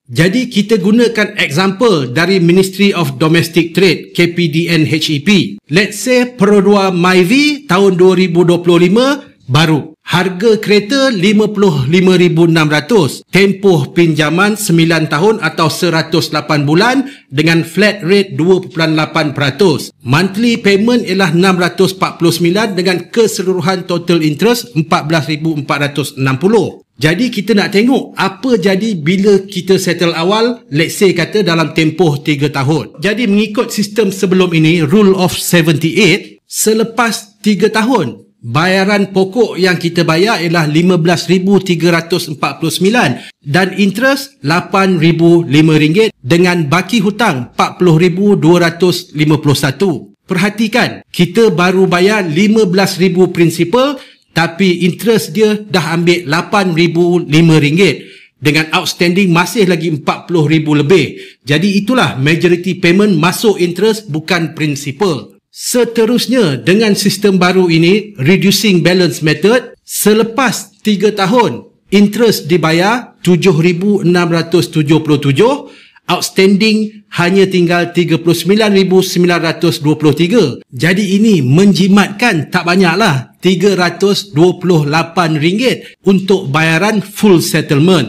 Jadi kita gunakan example dari Ministry of Domestic Trade KPDN HEP. Let's say Perodua Myvi tahun 2025 baru. Harga kereta 55,600. Tempoh pinjaman 9 tahun atau 108 bulan dengan flat rate 2.8%. Monthly payment ialah 649 dengan keseluruhan total interest 14,460. Jadi kita nak tengok apa jadi bila kita settle awal, let's say kata dalam tempoh 3 tahun. Jadi mengikut sistem sebelum ini, Rule of 78, selepas 3 tahun, bayaran pokok yang kita bayar ialah 15,349 dan interest RM8,005 dengan baki hutang RM40,251. Perhatikan, kita baru bayar RM15,000 principal tapi interest dia dah ambil RM8,005 dengan outstanding masih lagi RM40,000 lebih. Jadi itulah majority payment masuk interest bukan principal. Seterusnya dengan sistem baru ini, reducing balance method, selepas 3 tahun interest dibayar RM7,677, outstanding hanya tinggal RM39,923. Jadi ini menjimatkan tak banyaklah, RM328 untuk bayaran full settlement.